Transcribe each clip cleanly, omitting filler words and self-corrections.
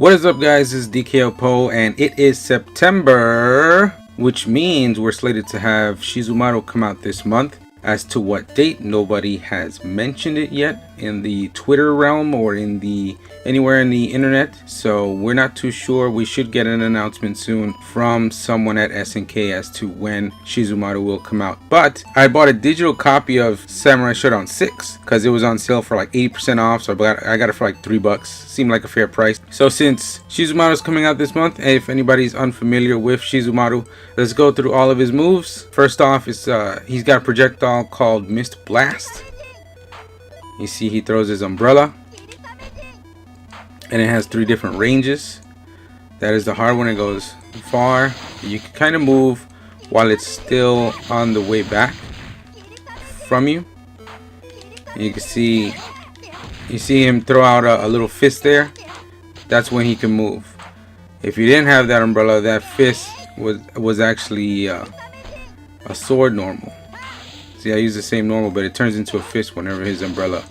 What is up, guys? This is DoubleKORadio, and it is September, which means we're slated to have Shizumaru come out this month. As to what date, nobody has mentioned it yet in the Twitter realm or in the anywhere in the internet, so we're not too sure. We should get an announcement soon from someone at SNK as to when Shizumaru will come out. But I bought a digital copy of Samurai Shodown 6 because it was on sale for like 80% off, so I got it for like $3. Seemed like a fair price. So since Shizumaru is coming out this month, if anybody's unfamiliar with Shizumaru, let's go through all of his moves. First off, is he's got a projectile called Mist Blast. You see he throws his umbrella, and it has 3 different ranges. That is the hard one. It goes far. You can kind of move while it's still on the way back from you. And you can see him throw out a little fist there. That's when he can move. If you didn't have that umbrella, that fist was actually a sword normal. See, I use the same normal, but it turns into a fist whenever his umbrella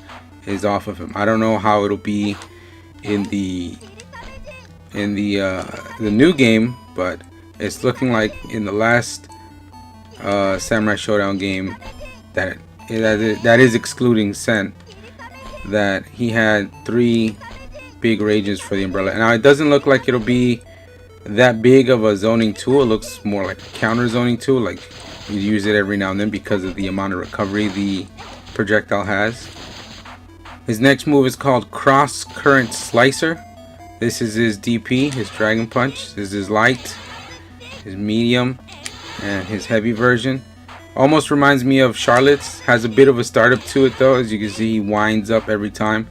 is off of him. I don't know how it'll be in the new game, but it's looking like in the last Samurai Shodown game that is excluding Sen, that he had 3 big ranges for the umbrella. Now it doesn't look like it'll be that big of a zoning tool. It looks more like a counter zoning tool, like you use it every now and then because of the amount of recovery the projectile has. His next move is called Cross Current Slicer. This is his DP, his Dragon Punch. This is his light, his medium, and his heavy version. Almost reminds me of Charlotte's. Has a bit of a startup to it though. As you can see, he winds up every time.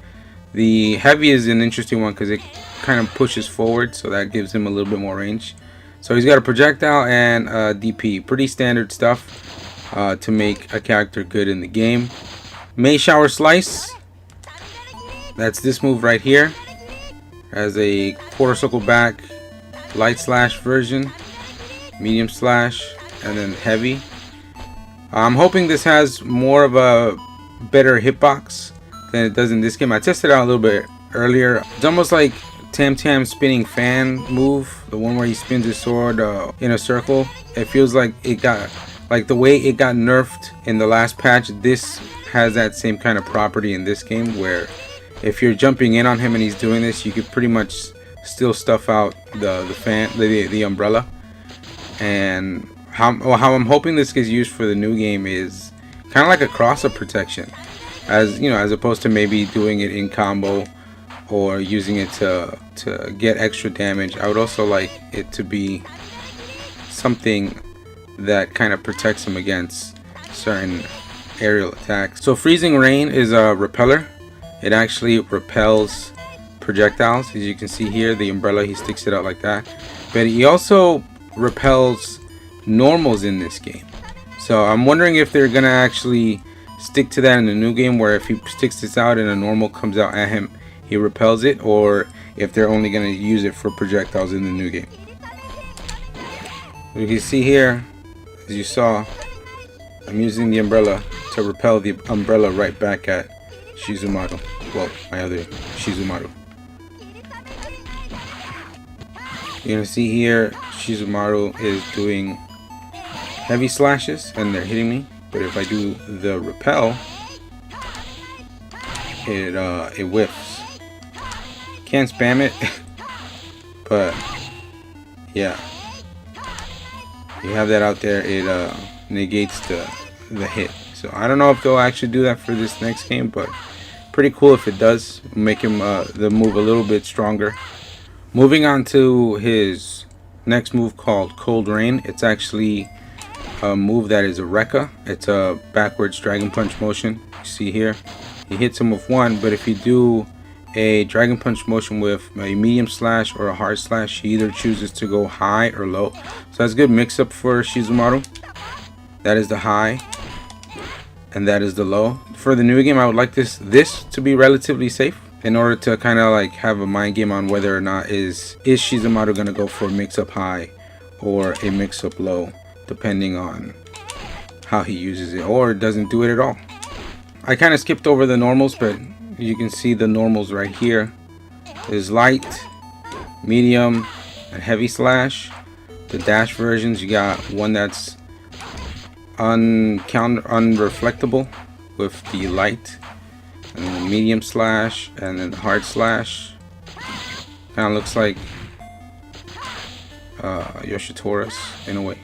The heavy is an interesting one because it kind of pushes forward, so that gives him a little bit more range. So he's got a projectile and a DP. Pretty standard stuff to make a character good in the game. May Shower Slice. That's this move right here. Has a quarter circle back, light slash version, medium slash, and then heavy. I'm hoping this has more of a better hitbox than it does in this game. I tested it out a little bit earlier. It's almost like Tam Tam spinning fan move, the one where he spins his sword in a circle. It feels like it got, like the way it got nerfed in the last patch, this has that same kind of property in this game, where if you're jumping in on him and he's doing this, you could pretty much still stuff out the umbrella. And how I'm hoping this gets used for the new game is kind of like a cross-up protection, as you know, as opposed to maybe doing it in combo or using it to get extra damage. I would also like it to be something that kind of protects him against certain aerial attacks. So Freezing Rain is a repeller. It actually repels projectiles. As you can see here, the umbrella, he sticks it out like that. But he also repels normals in this game. So I'm wondering if they're gonna actually stick to that in the new game, where if he sticks this out and a normal comes out at him, he repels it, or if they're only gonna use it for projectiles in the new game. You can see here, as you saw, I'm using the umbrella to repel the umbrella right back at Shizumaru. Well, my other Shizumaru. You're gonna see here, Shizumaru is doing heavy slashes and they're hitting me. But if I do the repel, it whiffs. Can't spam it, but yeah, you have that out there. It negates the hit. So I don't know if they'll actually do that for this next game, but pretty cool if it does. Make him the move a little bit stronger. Moving on to his next move called Cold Rain. It's actually a move that is a Rekka. It's a backwards Dragon Punch motion. You see here, he hits him with 1, but if you do a Dragon Punch motion with a medium slash or a hard slash, he either chooses to go high or low. So that's a good mix up for Shizumaru. That is the high, and that is the low. For the new game, I would like this to be relatively safe, in order to kind of like have a mind game on whether or not is Shizumaru gonna go for a mix up high or a mix up low, depending on how he uses it, or doesn't do it at all. I kind of skipped over the normals, but you can see the normals right here. Is light, medium, and heavy slash. The dash versions, you got one that's unreflectable with the light, and then the medium slash, and then the hard slash. Kind of looks like Yoshitora's in a way.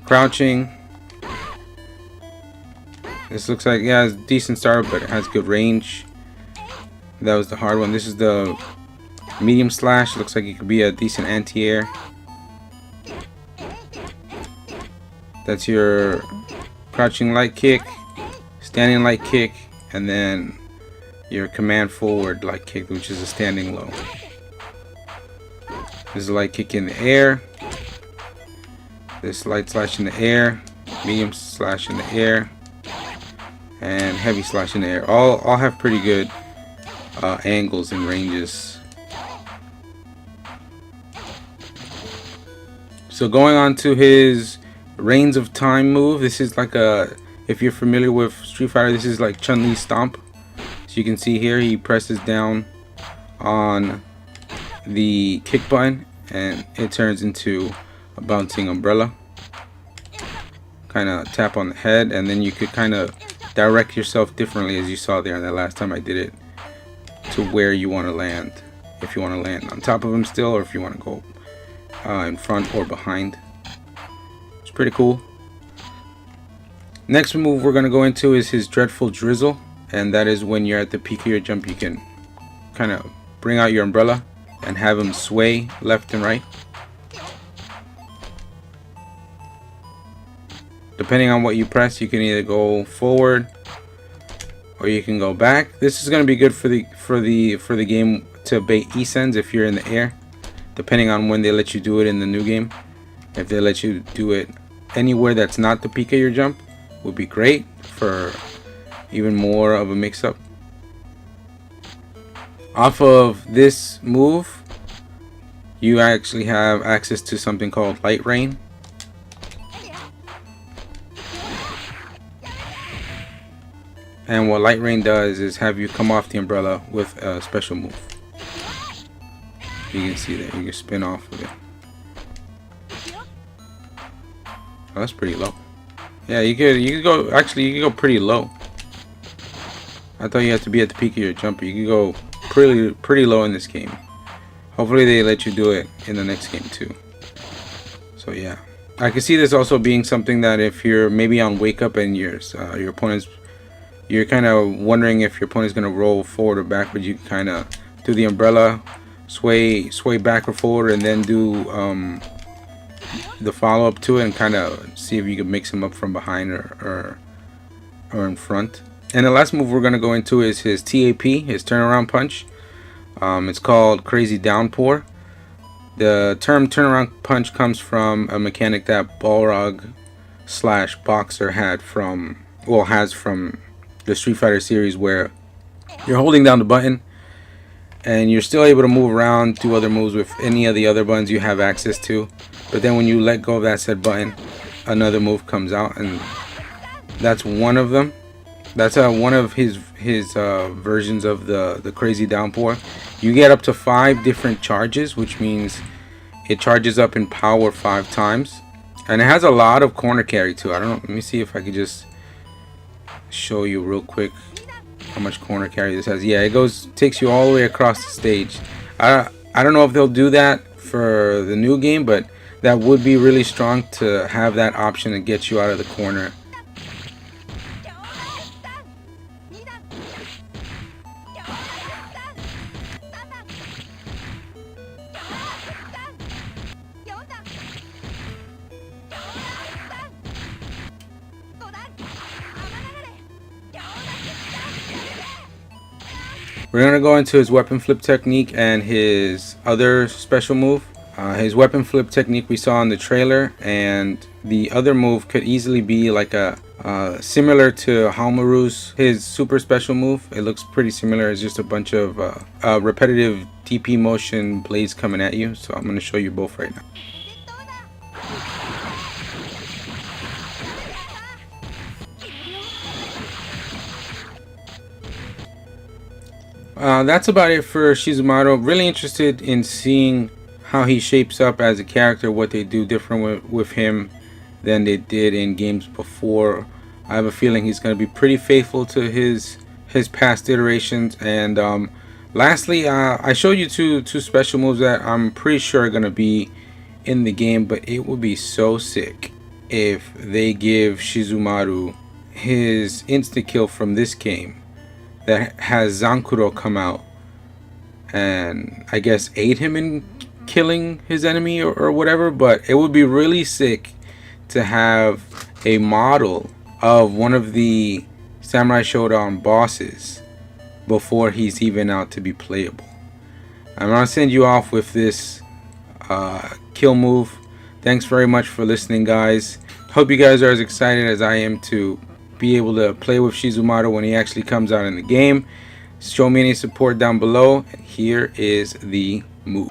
Crouching. This looks like, yeah, it's a decent start, but it has good range. That was the hard one. This is the medium slash. Looks like it could be a decent anti-air. That's your crouching light kick, standing light kick, and then your command forward light kick, which is a standing low. This is a light kick in the air. This light slash in the air, medium slash in the air, and heavy slash in the air. All have pretty good angles and ranges. So going on to his Reigns of Time move. This is like a, if you're familiar with Street Fighter, this is like Chun-Li's stomp. So you can see here he presses down on the kick button and it turns into a bouncing umbrella. Kind of tap on the head, and then you could kind of direct yourself differently, as you saw there the last time I did it, to where you want to land. If you want to land on top of him still, or if you want to go in front or behind. Pretty cool. Next move we're going to go into is his Dreadful Drizzle, and that is when you're at the peak of your jump, you can kind of bring out your umbrella and have him sway left and right. Depending on what you press, you can either go forward or you can go back. This is going to be good for the game to bait E-sends if you're in the air, depending on when they let you do it in the new game. If they let you do it anywhere that's not the peak of your jump, would be great for even more of a mix-up. Off of this move, you actually have access to something called Light Rain. And what Light Rain does is have you come off the umbrella with a special move. You can see that you can spin off of it. Oh, that's pretty low. Yeah, you could go, actually you could go pretty low. I thought you had to be at the peak of your jumper. You could go pretty low in this game. Hopefully they let you do it in the next game too. So yeah, I can see this also being something that if you're maybe on wake up and your opponent's, you're kind of wondering if your opponent's gonna roll forward or backward, you can kind of do the umbrella, sway back or forward, and then do the follow up to it and kind of see if you can mix him up from behind or in front. And the last move we're going to go into is his TAP, his turnaround punch. It's called Crazy Downpour. The term turnaround punch comes from a mechanic that Balrog / Boxer has from the Street Fighter series, where you're holding down the button and you're still able to move around, do other moves with any of the other buttons you have access to. But then when you let go of that said button, another move comes out, and that's one of them. That's one of his versions of the Crazy Downpour. You get up to 5 different charges, which means it charges up in power 5 times, and it has a lot of corner carry too. I don't know. Let me see if I could just show you real quick how much corner carry this has. Yeah, it takes you all the way across the stage. I don't know if they'll do that for the new game, but that would be really strong to have that option to get you out of the corner. We're going to go into his weapon flip technique and his other special move. His weapon flip technique we saw in the trailer, and the other move could easily be like a similar to Haomaru's, his super special move. It looks pretty similar. It's just a bunch of repetitive DP motion blades coming at you. So I'm going to show you both right now. That's about it for Shizumaru. Really interested in seeing how he shapes up as a character, what they do different with him than they did in games before. I have a feeling he's going to be pretty faithful to his past iterations. And lastly, I showed you two special moves that I'm pretty sure are going to be in the game, but it would be so sick if they give Shizumaru his insta kill from this game that has Zankuro come out and I guess aid him in killing his enemy or whatever. But it would be really sick to have a model of one of the Samurai Shodown bosses before he's even out to be playable. I'm gonna send you off with this kill move. Thanks very much for listening, guys. Hope you guys are as excited as I am to be able to play with Shizumaru when he actually comes out in the game. Show me any support down below, and here is the move.